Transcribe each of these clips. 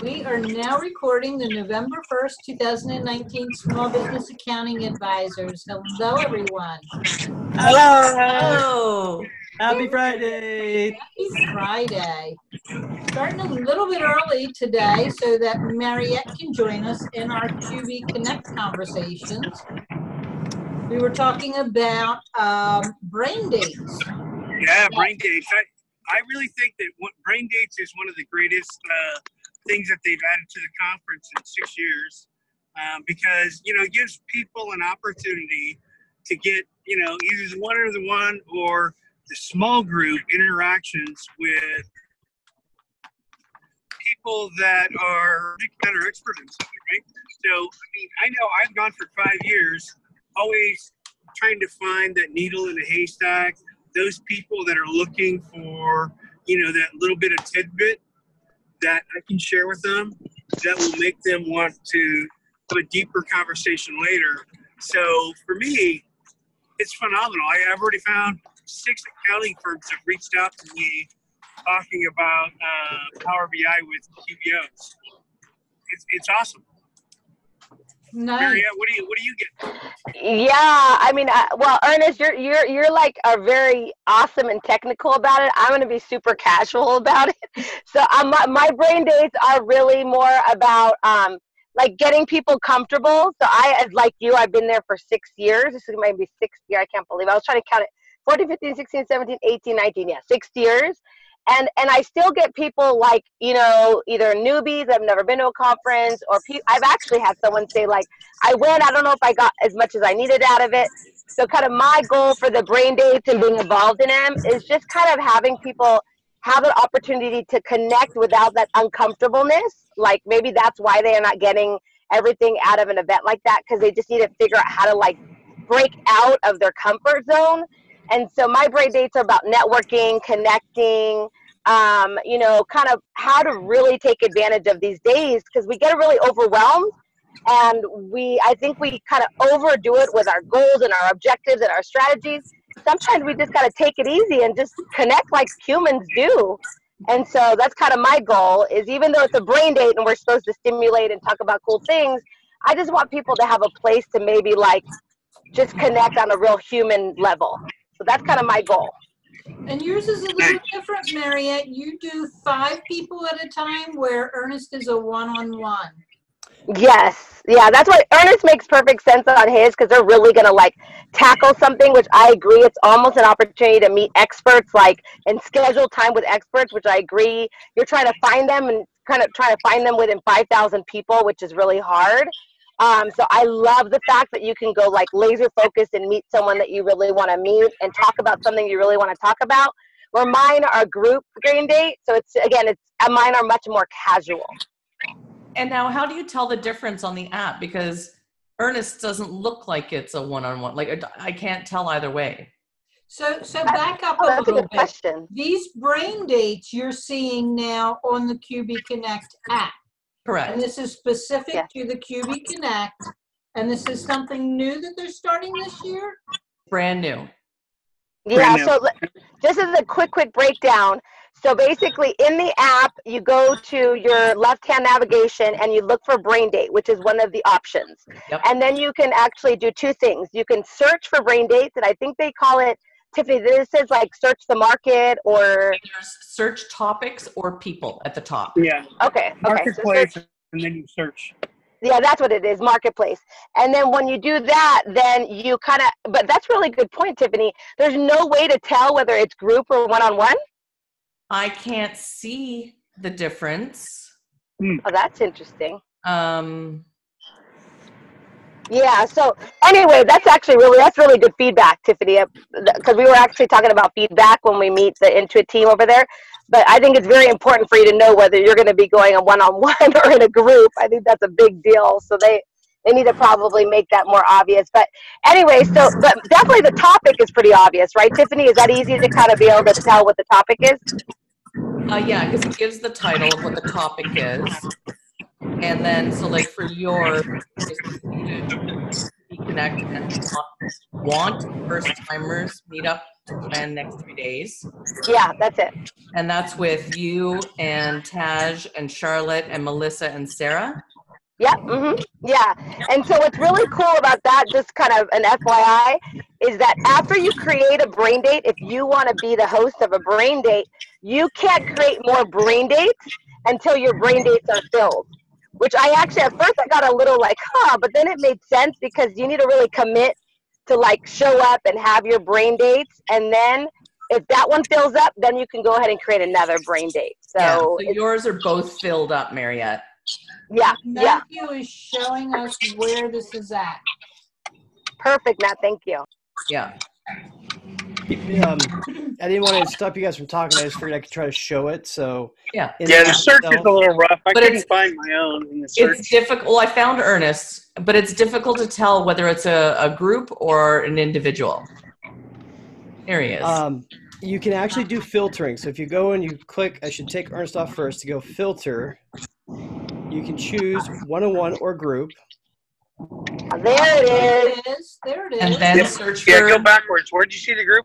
We are now recording the November 1st, 2019 Small Business Accounting Advisors. Hello, everyone. Hello. Hello. Happy Friday. Happy Friday. Starting a little bit early today so that Mariette can join us in our QB Connect conversations. We were talking about brain dates. Yeah, brain dates. I really think that brain dates is one of the greatest things that they've added to the conference in 6 years, because it gives people an opportunity to get either the one-on-one or the small group interactions with people that are expert in something, right? So I know I've gone for 5 years, always trying to find that needle in a haystack. Those people that are looking for, that little bit of tidbit that I can share with them that will make them want to have a deeper conversation later. So for me, it's phenomenal. I've already found 6 accounting firms have reached out to me talking about Power BI with QBOs. It's awesome. Nice. Mariette, what do you get? Yeah, well, Ernest, you're like are very awesome and technical about it. I'm going to be super casual about it. So my brain dates are really more about like getting people comfortable. So like you, I've been there for 6 years. This is maybe 6th year. I can't believe I was trying to count it. 14, 15, 16, 17, 18, 19. Yeah, 6 years. And I still get people like, either newbies that have never been to a conference, or I've actually had someone say like, I went, I don't know if I got as much as I needed out of it. So kind of my goal for the brain dates and being involved in them is just kind of having people have an opportunity to connect without that uncomfortableness. Like maybe that's why they are not getting everything out of an event like that, because they just need to figure out how to like break out of their comfort zone. And so my brain dates are about networking, connecting, kind of how to really take advantage of these days, because we get really overwhelmed, and I think we kind of overdo it with our goals and our objectives and our strategies. Sometimes we just got to take it easy and just connect like humans do. And so that's kind of my goal, is even though it's a brain date and we're supposed to stimulate and talk about cool things, I just want people to have a place to maybe like just connect on a real human level. So that's kind of my goal. And yours is a little different, Mariette. You do 5 people at a time, where Ernest is a one-on-one. Yes. Yeah, that's why Ernest makes perfect sense on his, because they're really going to like tackle something, which I agree. It's almost an opportunity to meet experts, like, and schedule time with experts, which I agree. You're trying to find them and kind of trying to find them within 5,000 people, which is really hard. So I love the fact that you can go like laser focused and meet someone that you really want to meet and talk about something you really want to talk about. Where mine are group brain date, so mine are much more casual. And now, how do you tell the difference on the app? Because Ernest doesn't look like it's a one-on-one. Like I can't tell either way. So back up a little bit. Question. These brain dates you're seeing now on the QB Connect app. Correct. And this is specific to the QB Connect, and this is something new that they're starting this year? Brand new. Yeah, so just as a quick breakdown. So basically in the app, you go to your left-hand navigation and you look for brain date, which is one of the options. Yep. And then you can actually do 2 things. You can search for brain dates, and I think they call it, Tiffany, this is like search the market, or there's search topics or people at the top. Yeah. Okay. Marketplace, So and then you search. Yeah, that's what it is, marketplace. And then when you do that, then you kind of, but that's really good point, Tiffany. There's no way to tell whether it's group or one-on-one? I can't see the difference. Oh, that's interesting. Yeah, so anyway, that's really good feedback, Tiffany, because we were actually talking about feedback when we meet the Intuit team over there. But I think it's very important for you to know whether you're going to be going a one-on-one or in a group. I think that's a big deal. So they need to probably make that more obvious. But anyway, but definitely the topic is pretty obvious, right, Tiffany? Is that easy to kind of be able to tell what the topic is? Yeah, because it gives the title of what the topic is. And then, so like for your Connect and want first timers meetup plan next 3 days. Yeah, that's it. And that's with you and Taj and Charlotte and Melissa and Sarah. Yep. Yeah. And so what's really cool about that, just kind of an FYI, is that after you create a brain date, if you want to be the host of a brain date, you can't create more brain dates until your brain dates are filled. Which I actually, at first I got a little like, but then it made sense because you need to really commit to like show up and have your brain dates. And then if that one fills up, then you can go ahead and create another brain date. So yours are both filled up, Mariette. Yeah. Matthew is showing us where this is at. Perfect, Matt. Thank you. Yeah. I didn't want to stop you guys from talking. I just figured I could try to show it. So yeah, the search is a little rough. I couldn't find my own in the search. It's difficult. Well, I found Ernest, but it's difficult to tell whether it's a group or an individual. Here he is. You can actually do filtering. So if you go and you click, I should take Ernest off first to go filter. You can choose one-on-one or group. There it is. There it is. And then search for. Yeah, go backwards. Where'd you see the group?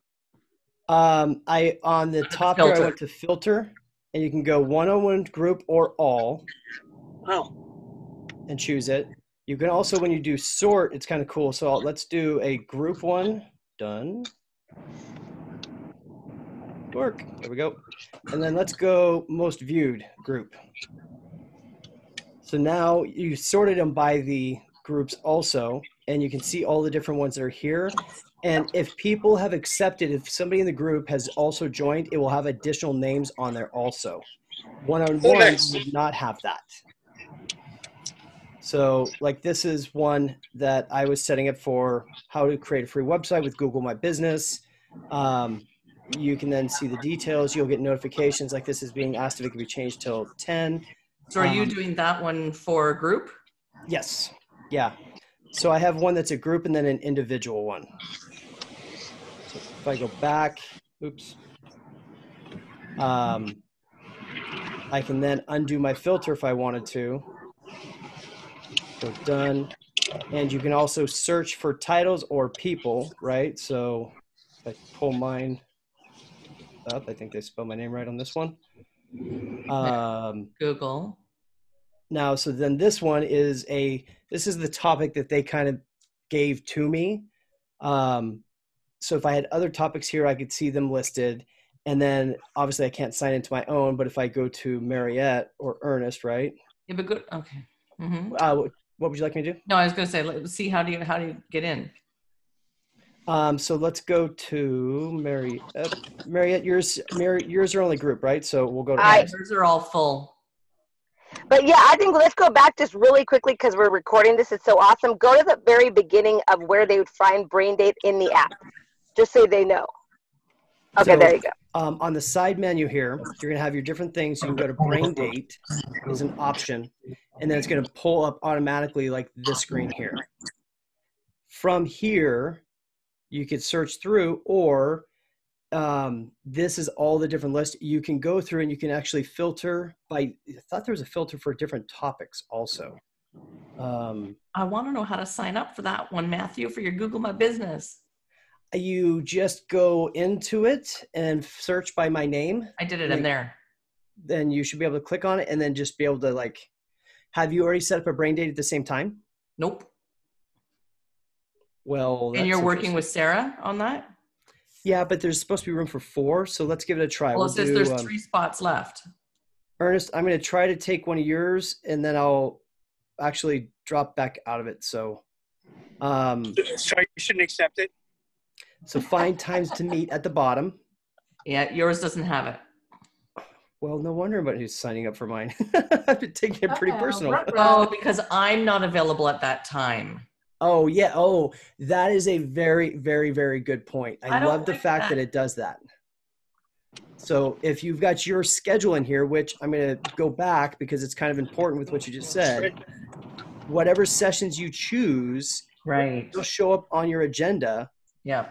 On the top there, I went to filter, and you can go one-on-one, group, or all. Oh. And choose it. You can also, when you do sort, it's kind of cool. So let's do a group one. Done. Work. There we go. And then let's go most viewed group. So now you sorted them by the groups also, and you can see all the different ones that are here. And if people have accepted, if somebody in the group has also joined, it will have additional names on there also. One-on-one would not have that. So like this is one that I was setting up for how to create a free website with Google My Business. You can then see the details. You'll get notifications like this is being asked if it can be changed till 10. So are you doing that one for a group? Yes. Yeah. So I have one that's a group and then an individual one. So if I go back, oops. I can then undo my filter if I wanted to. So done. And you can also search for titles or people, right? So if I pull mine up, I think they spelled my name right on this one. Google. Now, so then this one is this is the topic that they kind of gave to me. So if I had other topics here, I could see them listed. And then obviously I can't sign into my own, but if I go to Mariette or Ernest, right? Yeah, but good. Okay. Mm-hmm. What would you like me to do? No, I was going to say, let's see how do you get in? So let's go to Mariette. Mariette, yours are only group, right? So we'll go to yours are all full. But yeah, I think let's go back just really quickly because we're recording this. It's so awesome. Go to the very beginning of where they would find brain date in the app, just so they know. Okay, so, there you go. On the side menu here, you're going to have your different things. You can go to brain date is an option, and then it's going to pull up automatically like this screen here. From here, you could search through, or this is all the different lists. You can go through and you can actually filter by, I thought there was a filter for different topics also. I want to know how to sign up for that one, Matthew, for your Google My Business. You just go into it and search by my name. I did it in there. Then you should be able to click on it and then just be able to like, have you already set up a brain date at the same time? Nope. Well, and you're working with Sarah on that? Yeah, but there's supposed to be room for 4, so let's give it a try. Well, it says there's 3 spots left. Ernest, I'm going to try to take one of yours, and then I'll actually drop back out of it. So you shouldn't accept it. So find times to meet at the bottom. Yeah, yours doesn't have it. Well, no wonder about who's signing up for mine. I've been taking it pretty personal. Oh, because I'm not available at that time. Oh, yeah. Oh, that is a very, very, very good point. I love the fact that it does that. So if you've got your schedule in here, which I'm going to go back because it's kind of important with what you just said, whatever sessions you choose, right, will show up on your agenda. Yeah.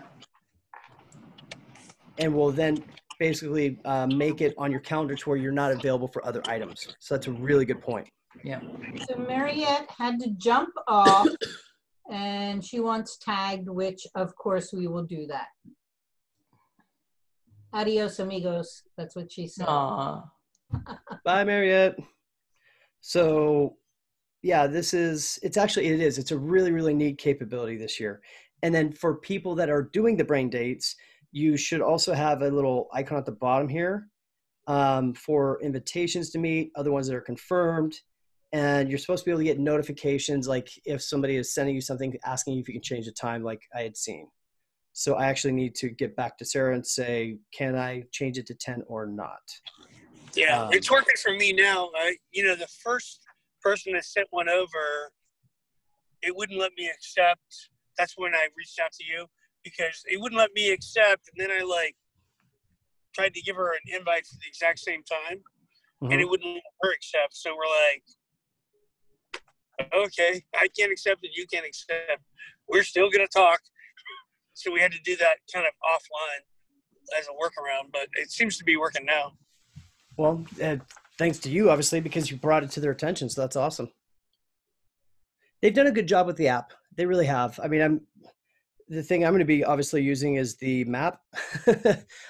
And will then basically make it on your calendar to where you're not available for other items. So that's a really good point. Yeah. So Mariette had to jump off and she wants tagged, which of course we will do that. Adios, amigos. That's what she said. Aw. Bye, Marriott. So yeah, it's a really, really neat capability this year. And then for people that are doing the brain dates, you should also have a little icon at the bottom here for invitations to meet, other ones that are confirmed. And you're supposed to be able to get notifications, like if somebody is sending you something, asking you if you can change the time, like I had seen. So I actually need to get back to Sarah and say, can I change it to 10 or not? Yeah, it's working for me now. The first person that sent one over, it wouldn't let me accept. That's when I reached out to you, because it wouldn't let me accept. And then I tried to give her an invite for the exact same time, and it wouldn't let her accept. So we're like, okay, I can't accept it. You can't accept. We're still going to talk. So we had to do that kind of offline as a workaround, but it seems to be working now. Well, thanks to you, obviously, because you brought it to their attention. So that's awesome. They've done a good job with the app. They really have. I mean, the thing I'm going to be obviously using is the map.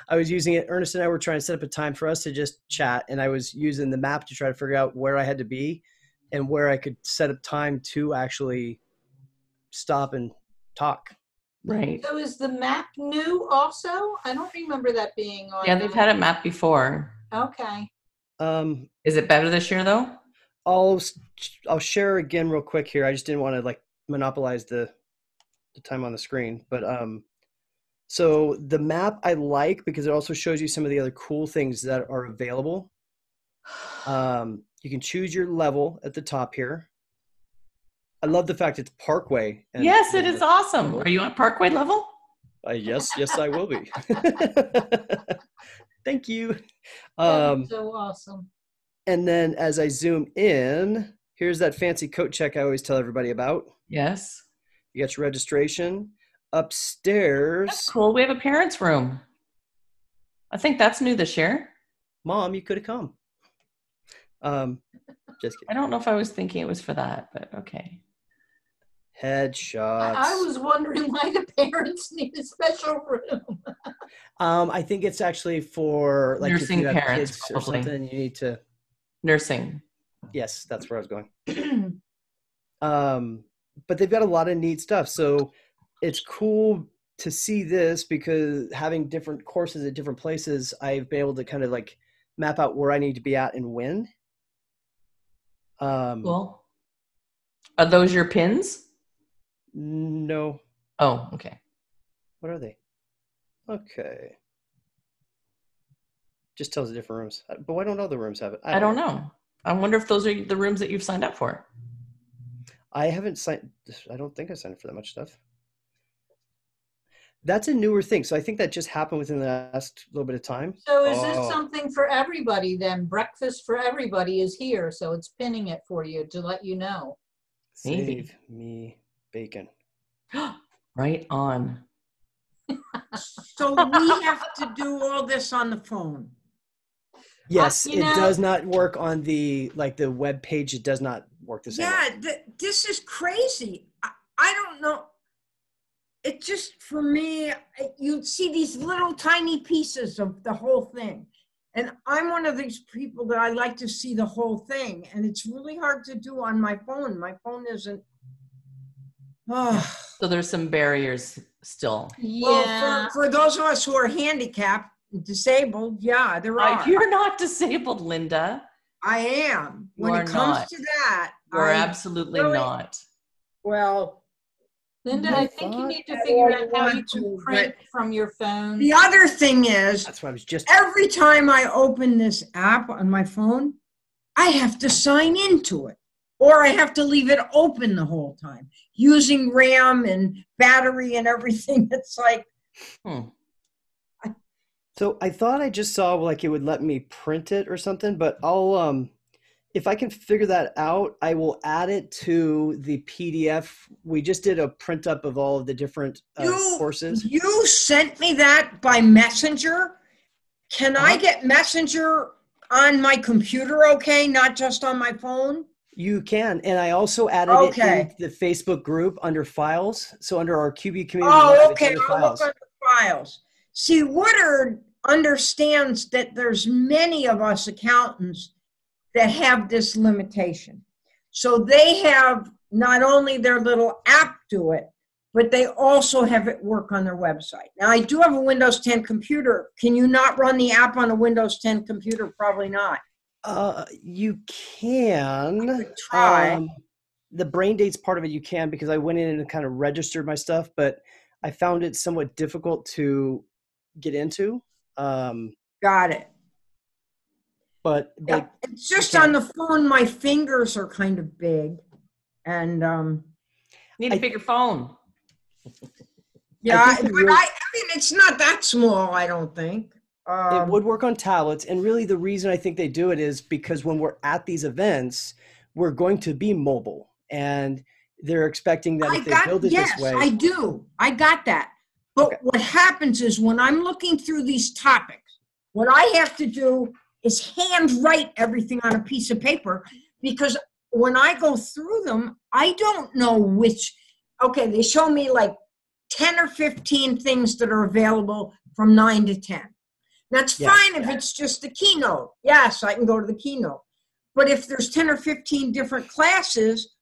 I was using it. Ernest and I were trying to set up a time for us to just chat, and I was using the map to try to figure out where I had to be and where I could set up time to actually stop and talk. Right. So is the map new also? I don't remember that being on. Yeah, they've had it mapped before. Okay. Is it better this year though? I'll share again real quick here. I just didn't want to monopolize the time on the screen, but so the map I like because it also shows you some of the other cool things that are available. You can choose your level at the top here. I love the fact it's Parkway. Yes, it is awesome. Are you on Parkway level? Yes, I will be. Thank you. So awesome. And then as I zoom in, here's that fancy coat check I always tell everybody about. Yes. You got your registration. Upstairs. That's cool. We have a parents' room. I think that's new this year. Mom, you could have come. Just kidding. I don't know if I was thinking it was for that, but okay. Headshots. I was wondering why the parents need a special room. I think it's actually for nursing if you have parents, kids or probably. something. You need to Nursing. Yes, that's where I was going. But they've got a lot of neat stuff. So it's cool to see this because having different courses at different places, I've been able to kind of map out where I need to be at and when. Cool. Are those your pins? No. Oh, okay. What are they? Okay. Just tells the different rooms. But why don't other rooms have it? I don't know. I wonder if those are the rooms that you've signed up for. I haven't signed. I don't think I signed up for that much stuff. That's a newer thing. So I think that just happened within the last little bit of time. So is this something for everybody then? Breakfast for everybody is here. So it's pinning it for you to let you know. Maybe. Save me bacon. Right on. So we have to do all this on the phone. Yes, it does not work on the web page. It does not work the same way. Yeah, this is crazy. I don't know. It just, for me, you'd see these little tiny pieces of the whole thing. And I'm one of these people that I like to see the whole thing. And it's really hard to do on my phone. My phone isn't. Oh. So there's some barriers still. Yeah. Well, for those of us who are handicapped, disabled, yeah, there are. You're not disabled, Linda. I am. You When are it comes not. to that, You're absolutely really- not. well, Linda, I think you need to figure out how you can print from your phone. the other thing is, That's what I was just. every time I open this app on my phone, I have to sign into it. Or I have to leave it open the whole time, using RAM and battery and everything. It's like. So I thought I just saw it would let me print it or something, but I'll if I can figure that out, I will add it to the PDF. We just did a print up of all of the different courses. You sent me that by Messenger. Can I get Messenger on my computer, okay, not just on my phone? You can, and I also added it in the Facebook group under files. So under our QB community, Oh, okay. it's under I'll look files. under files. See, Woodard understands that there's many of us accountants that have this limitation. So they have not only their little app do it, but they also have it work on their website. Now, I do have a Windows 10 computer. Can you not run the app on a Windows 10 computer? Probably not. You can try. The brain dates part of it you can, because I went in and kind of registered my stuff, but I found it somewhat difficult to get into. Got it. But yeah, it's just on the phone. My fingers are kind of big, and need a bigger phone. Yeah, I mean, it's not that small, I don't think. It would work on tablets, and really the reason I think they do it is because when we're at these events, we're going to be mobile, and they're expecting that if they build it this way. Yes, I do. I got that. But what happens is when I'm looking through these topics, what I have to do is hand write everything on a piece of paper, because when I go through them, I don't know which. Okay, they show me like 10 or 15 things that are available from 9 to 10. That's fine if it's just the keynote. Yes, I can go to the keynote. But if there's 10 or 15 different classes,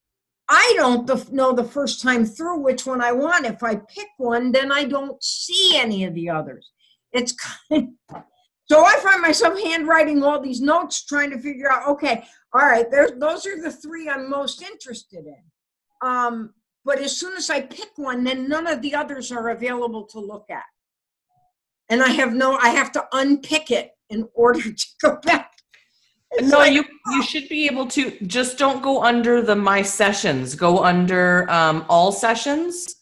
I don't know the first time through which one I want. If I pick one, then I don't see any of the others. It's kind of, so I find myself handwriting all these notes, trying to figure out, okay, all right, those are the 3 I'm most interested in. But as soon as I pick one, then none of the others are available to look at. And I have to unpick it in order to go back. It's no, you should be able to, just don't go under the My Sessions. Go under All Sessions.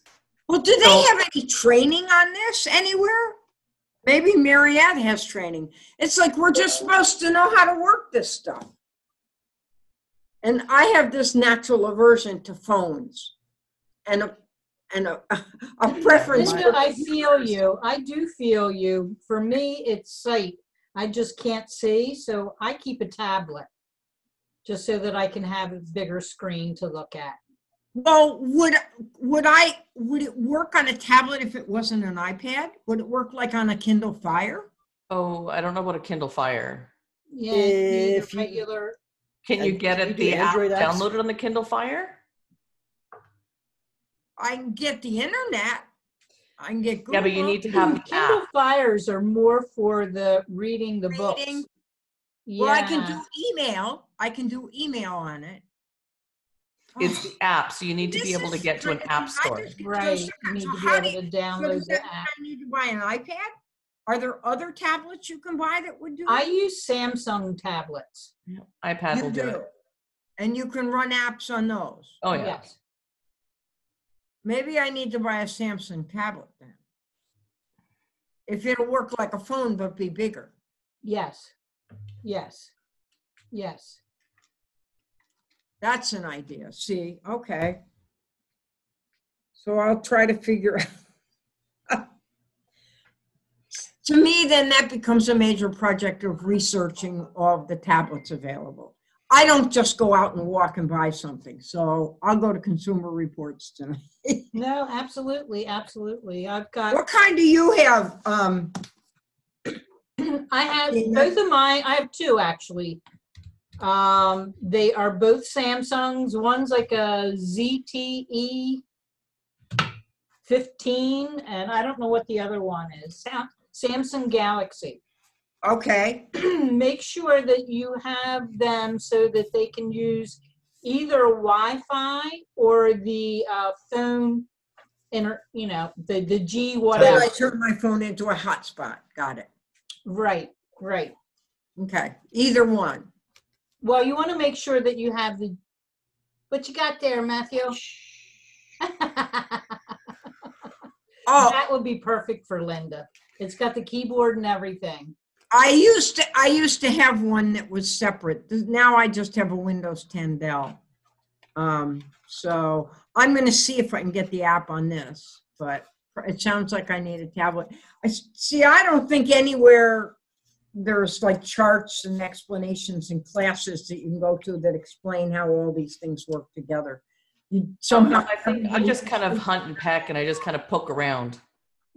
Well, do they have any training on this anywhere? Maybe Mariette has training. It's like we're just supposed to know how to work this stuff. And I have this natural aversion to phones. And a preference. Linda, I feel you. I do feel you. For me, it's sight. I just can't see, so I keep a tablet just so that I can have a bigger screen to look at. Well, would it work on a tablet if it wasn't an iPad? Would it work like on a Kindle Fire? Oh, I don't know about a Kindle Fire. Yeah, if regular. Can you get it the app downloaded on the Kindle Fire? I can get the internet. I can get Google. Yeah, but you need to have Kindle Fires are more for the reading the books. Yeah. Well, I can do email. I can do email on it. It's the app, so you need to be able to get to an app store. Right. You need to be able to download the app. I need to buy an iPad? Are there other tablets you can buy that would do it? I use Samsung tablets. Yeah, iPad will do it. And you can run apps on those. Oh, yeah. Yes. Maybe I need to buy a Samsung tablet then. If it'll work like a phone, but be bigger. Yes. Yes. Yes. That's an idea. See, okay. So I'll try to figure out. To me, then that becomes a major project of researching all of the tablets available. I don't just go out and walk and buy something. So I'll go to Consumer Reports tonight. No, absolutely. Absolutely. I've got. What kind do you have? I have both of mine. I have 2 actually. They are both Samsungs. One's like a ZTE 15, and I don't know what the other one is. Samsung Galaxy. Okay. Make sure that you have them so that they can use either Wi-Fi or the phone, the G whatever. I turn my phone into a hotspot. Got it. Right, right. Okay, either one. Well, you want to make sure that you have what you got there, Matthew? Oh, that would be perfect for Linda. It's got the keyboard and everything. I used to have one that was separate. Now I just have a Windows 10 Dell. So I'm going to see if I can get the app on this, but it sounds like I need a tablet. I don't think anywhere there's like charts and explanations and classes that you can go to that explain how all these things work together. Somehow I think I just kind of hunt and peck and I just kind of poke around.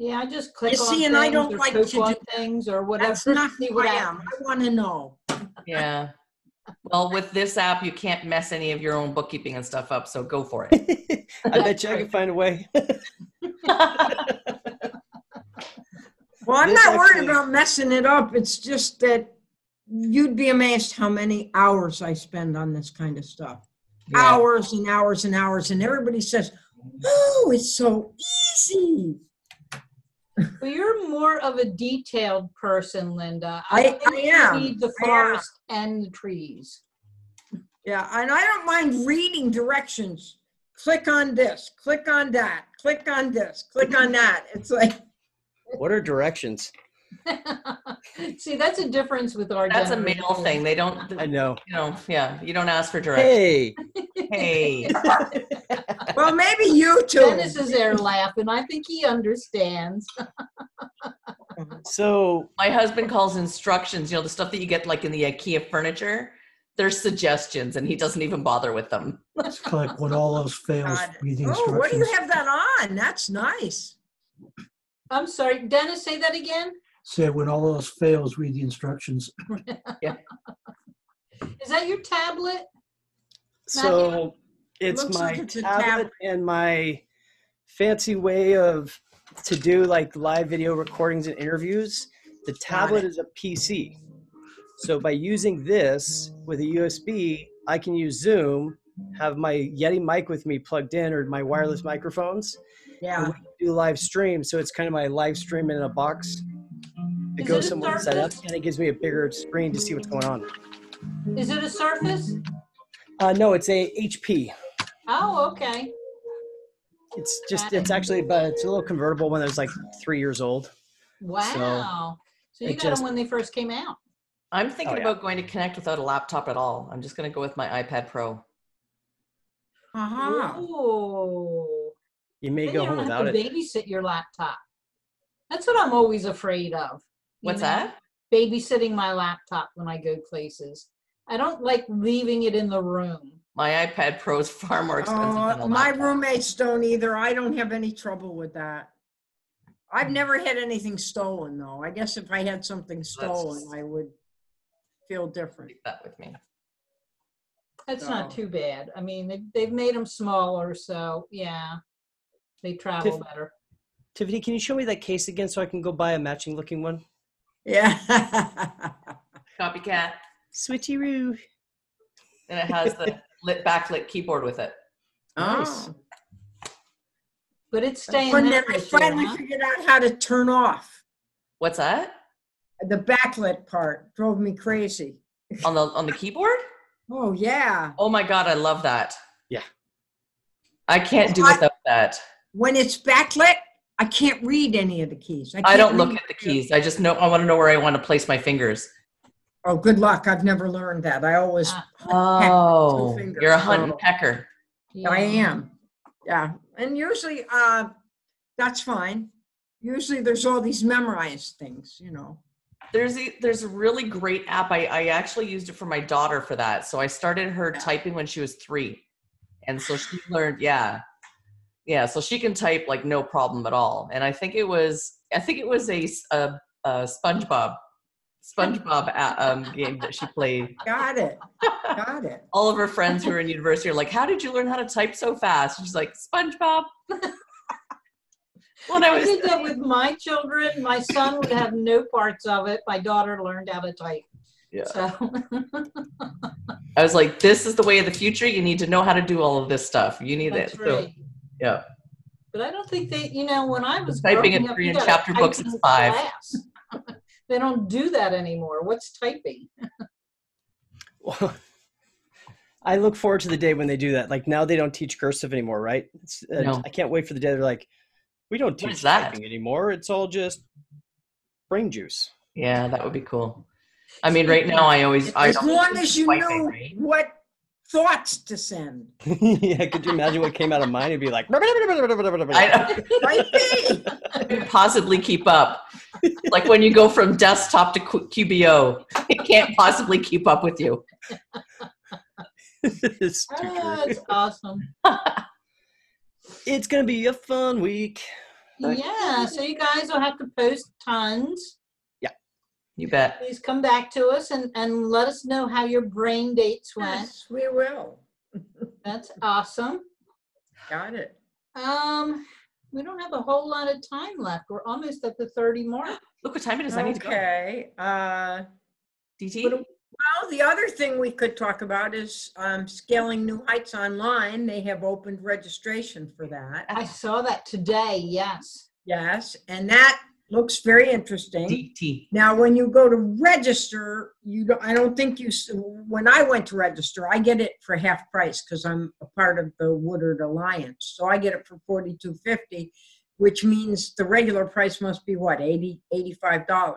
Yeah, I just click You on see, things and I don't or like click to do on that. things or whatever. That's not see who what I am. happens. I want to know. Yeah. Well, with this app, you can't mess any of your own bookkeeping and stuff up, so go for it. I bet you I can find a way. Well, I'm This not worried actually- about messing it up. It's just that you'd be amazed how many hours I spend on this kind of stuff. Yeah. Hours and hours and hours. And everybody says, oh, it's so easy. Well, you're more of a detailed person, Linda. I think you am. need the I am. forest and the trees. Yeah, and I don't mind reading directions. Click on this, click on that, click on this, click on that. It's like, What are directions? See, that's a difference with our That's a generation. male thing. They don't, I know. you know, yeah, you don't ask for directions. Hey. Hey. well, maybe you too. Dennis is there laughing. I think he understands. So My husband calls instructions, you know, the stuff that you get like in the IKEA furniture, they're suggestions and he doesn't even bother with them. It's like when all else fails, God. read the Oh, instructions. what do you have that on? That's nice. I'm sorry, Dennis, say that again. Say when all else fails, read the instructions. Is that your tablet? so it's Looks my like it's a tablet tablet. and my fancy way of to do like live video recordings and interviews. The tablet is a PC. So by using this with a USB, I can use Zoom, have my Yeti mic with me plugged in or my wireless microphones, and Yeah. we can do live stream. So it's kind of my live stream in a box. It Is goes it a somewhere set up Surface? and it gives me a bigger screen to see what's going on. Is it a Surface? No, it's a HP. Oh, okay. It's just, it's actually, but it's a little convertible one that's like 3 years old. Wow. So you it got them just- when they first came out. I'm thinking Oh, yeah. about going to Connect without a laptop at all. I'm just going to go with my iPad Pro. Uh-huh. Oh. You may Then go you home don't without have to it. babysit your laptop. That's what I'm always afraid of. you What's know? that? Babysitting my laptop when I go places. I don't like leaving it in the room. My iPad Pro is far more expensive than a My laptop. roommates don't either. I don't have any trouble with that. I've never had anything stolen though. I guess if I had something stolen, I would feel different. Take that with me. That's not So- too bad. I mean, they've made them smaller, so yeah, they travel Tiff- better. Tiffany, can you show me that case again so I can go buy a matching looking one? Yeah. Copycat. Switcheroo. And it has the backlit keyboard with it. Nice. Oh. But it's staying When there I this year, finally huh? figured out how to turn off What's that? the backlit part, drove me crazy. On the keyboard? Oh yeah. Oh my God, I love that. Yeah. I can't do I- without that. When it's backlit, I can't read any of the keys. I can't don't look read- at the keys. I just know, I want to know where I want to place my fingers. Oh, good luck. I've never learned that. I always, Ah, Oh, fingers. you're a hunt and So- pecker. yeah. I am. Yeah. And usually, that's fine. Usually there's all these memorized things, you know. There's a really great app. I actually used it for my daughter for that. So I started her typing when she was 3. And so she learned, yeah. So she can type like no problem at all. And I think it was a SpongeBob game that she played. Got it. Got it. All of her friends who are in university are like, how did you learn how to type so fast? And she's like, SpongeBob. When I I was did that with my children. My son would have no parts of it. My daughter learned how to type. Yeah. So I was like, this is the way of the future. You need to know how to do all of this stuff. You need that's it. right. So, yeah. But I don't think they, when I was Typing growing in up, three you and got a chapter books typing is 5. class. They don't do that anymore. What's typing? Well, I look forward to the day when they do that. Like now they don't teach cursive anymore, right? No. I can't wait for the day they're like, we don't What teach is that? typing anymore. It's all just brain juice. Yeah, that would be cool. I mean, right now I As don't long use as you Wi-Fi, knew right? what thoughts to send. Yeah, could you imagine what came out of mine? It'd be like, I Might be. couldn't possibly keep up. Like when you go from desktop to QBO, it can't possibly keep up with you. It's too true. That's awesome. It's gonna be a fun week. Yeah, so you guys will have to post tons. You bet. Please come back to us and let us know how your brain dates went. Yes, we will. That's awesome. Got it. We don't have a whole lot of time left. We're almost at the 30 mark. Look what time it is. I need to go. Okay. DT? Well, the other thing we could talk about is Scaling New Heights Online. They have opened registration for that. I saw that today, yes. Yes, and that looks very interesting. DT. Now, when you go to register, I don't think when I went to register, I get it for half price because I'm a part of the Woodard Alliance. So I get it for $42.50, which means the regular price must be what, $85.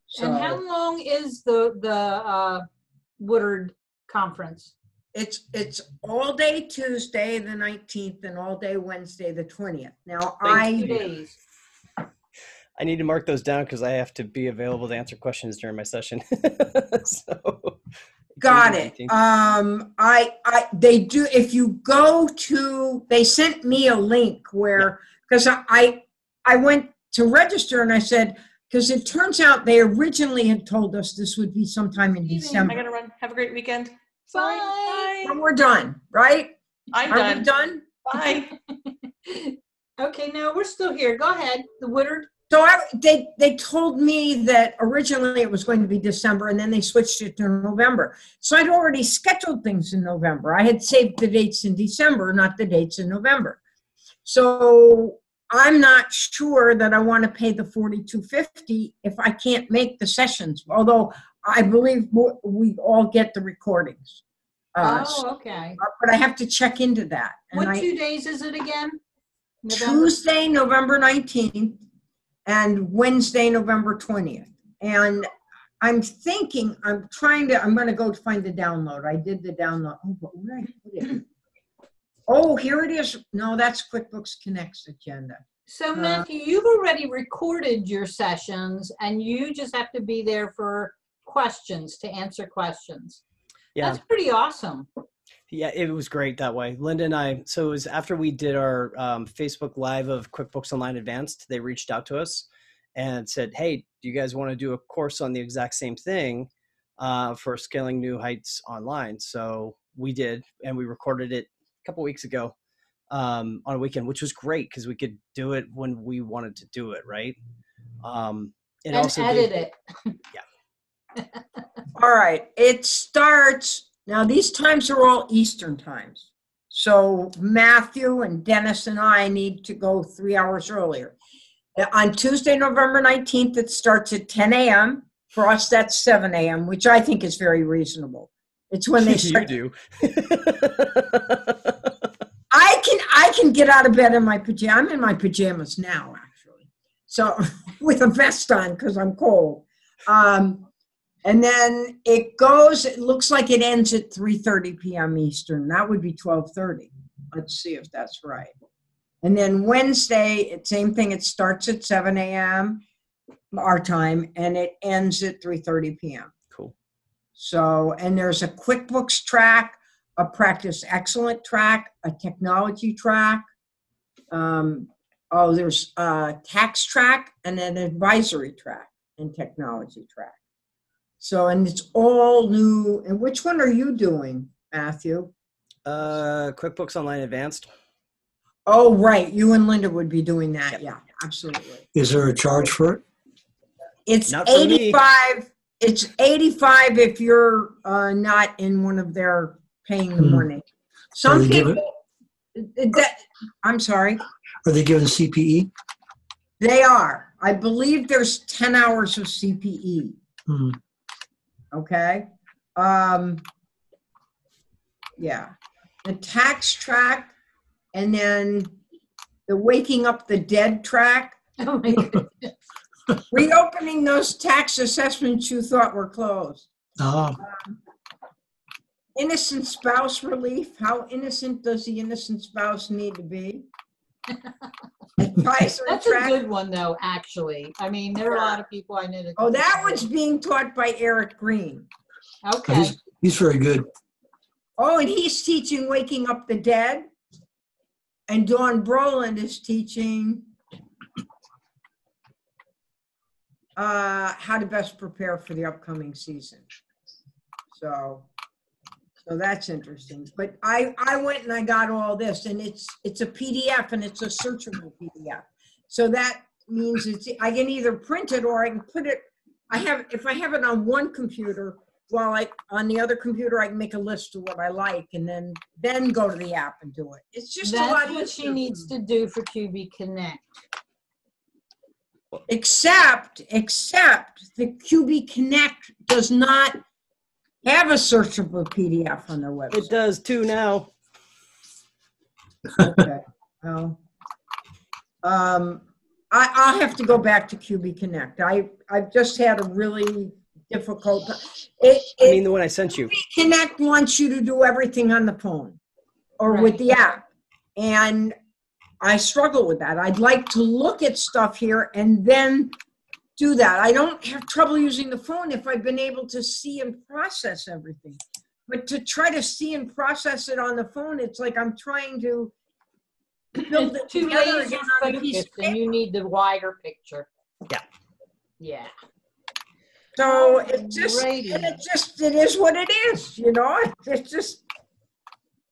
So And how long is the Woodard conference? it's all day Tuesday, the 19th, and all day Wednesday, the 20th. Now, 2 days. I need to mark those down because I have to be available to answer questions during my session. So, got it. They do, if you go to, they sent me a link where, because I went to register and I said, because it turns out they originally had told us this would be sometime in December. I gotta run. Have a great weekend. Bye. And we're done, right? I'm Are done. we done? Bye. Okay, no, we're still here. Go ahead. The Woodard. So they told me that originally it was going to be December and then they switched it to November. So I'd already scheduled things in November. I had saved the dates in December, not the dates in November. So I'm not sure that I want to pay the $42.50 if I can't make the sessions, although I believe we all get the recordings. Okay. But I have to check into that. And What 2 days is it again? Tuesday, November 19th. And Wednesday, November 20th. And I'm going to go find the download. I did the download. Oh, but where did I put it? Oh, here it is. No, that's QuickBooks Connect's agenda. So Matthew, you've already recorded your sessions and you just have to be there for questions, to answer questions. Yeah. That's pretty awesome. Yeah, it was great that way. Linda and I, so it was after we did our Facebook Live of QuickBooks Online Advanced, they reached out to us and said, hey, do you guys want to do a course on the exact same thing for Scaling New Heights Online? So we did, and we recorded it a couple weeks ago on a weekend, which was great because we could do it when we wanted to do it, right? And also edit it. Yeah. All right, it starts. Now, these times are all Eastern times. So Matthew and Dennis and I need to go 3 hours earlier. On Tuesday, November 19th, it starts at 10 a.m. For us, that's 7 a.m., which I think is very reasonable. It's when they start. You do. I can get out of bed in my pajamas. I'm in my pajamas now, actually. So with a vest on because I'm cold. And then it looks like it ends at 3:30 p.m. Eastern. That would be 12:30. Let's see if that's right. And then Wednesday, same thing. It starts at 7 a.m. our time, and it ends at 3:30 p.m. Cool. So, and there's a QuickBooks track, a Practice Excellent track, a technology track. There's a tax track and an advisory track and technology track. So, and it's all new. And which one are you doing, Matthew? QuickBooks Online Advanced. Oh, right. You and Linda would be doing that. Yeah, absolutely. Is there a charge for it? It's Not for me. $85. It's $85 if you're not in one of their paying the money. Some people, I'm sorry. Are they given CPE? They are. I believe there's 10 hours of CPE. Okay. Yeah. The tax track and then the Waking Up the Dead track. Oh my goodness. Reopening those tax assessments you thought were closed. Innocent spouse relief. How innocent does the innocent spouse need to be? Advisory That's track. a good one, though, actually. I mean, there are a lot of people I know that. Oh, that one's being taught by Eric Green. Okay. He's very good. Oh, and he's teaching Waking Up the Dead. And Dawn Brolin is teaching how to best prepare for the upcoming season. So that's interesting. But I went and I got all this, and it's a PDF, and it's a searchable PDF. So that means I can either print it or I can put it. If I have it on one computer, while on the other computer I can make a list of what I like, and then go to the app and do it. It's just That's a lot what she needs to do for QB Connect. Except the QB Connect does not have a searchable PDF on their website. It does too now. Okay. Well, I'll have to go back to QB Connect. I've just had a really difficult. I mean, the one I sent you. QB Connect wants you to do everything on the phone or with the app, and I struggle with that. I'd like to look at stuff here and then do that. I don't have trouble using the phone if I've been able to see and process everything. But to try to see and process it on the phone, it's like I'm trying to build it Too together laser again on a piece of focused, and you need the wider picture. Yeah. Yeah. So it is what it is, you know. It's just,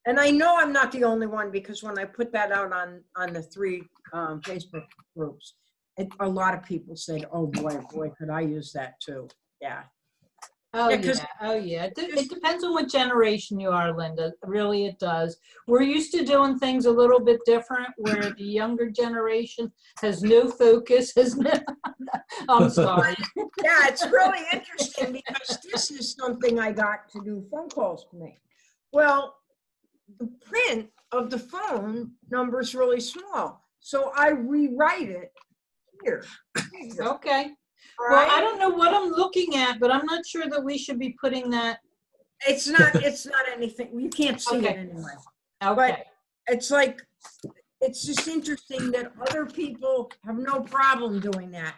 and I know I'm not the only one, because when I put that out on the 3 Facebook groups, a lot of people said, "Oh boy, could I use that too?" Yeah. Oh Yeah, yeah. It depends on what generation you are, Linda. Really, it does. We're used to doing things a little bit different, where the younger generation has no focus. I'm sorry. Yeah, it's really interesting, because this is something I got to do phone calls to make. Well, the print of the phone number is really small, so I rewrite it here. Okay. Right? Well, I don't know what I'm looking at, but I'm not sure that we should be putting that. It's not anything. You can't see it anyway. Okay. But it's just interesting that other people have no problem doing that.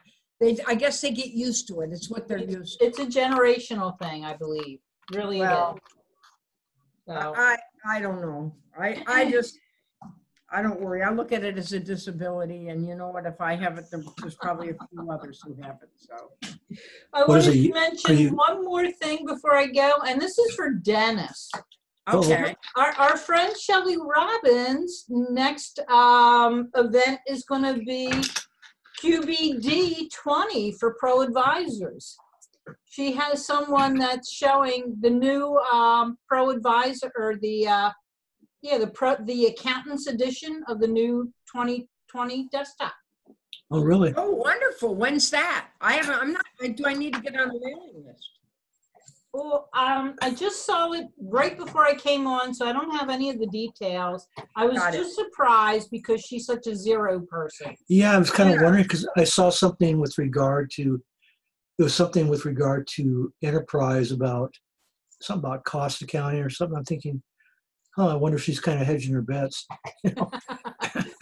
I guess they get used to it. It's what they're used to. It's a generational thing, I believe. Really, Well, it is. So. I don't know. I don't worry. I look at it as a disability, and you know what? If I have it, there's probably a few others who have it. So I wanted to mention one more thing before I go, and this is for Dennis. Okay. Our friend Shelley Robbins' next event is going to be QBD 20 for Pro Advisors. She has someone that's showing the new Pro Advisor, or the accountant's edition of the new 2020 desktop. Oh, really? Oh, wonderful. When's that? Do I need to get on the mailing list? Well, I just saw it right before I came on, so I don't have any of the details. I was just surprised, because she's such a zero person. Yeah, I was kind of wondering, because I saw something with regard to enterprise, about something about cost accounting or something. I'm thinking, I wonder if she's kind of hedging her bets. You know?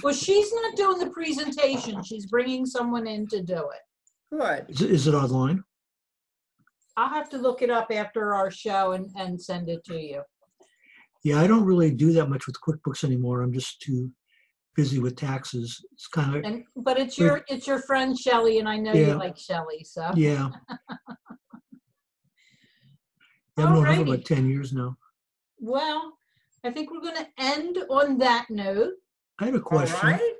Well, she's not doing the presentation. She's bringing someone in to do it. Good. Is it online? I'll have to look it up after our show and send it to you. Yeah, I don't really do that much with QuickBooks anymore. I'm just too busy with taxes. It's kind of. But it's your friend Shelley, and I know you like Shelley, so. Yeah. I've known her for about 10 years now. Well, I think we're going to end on that note. I have a question. All right.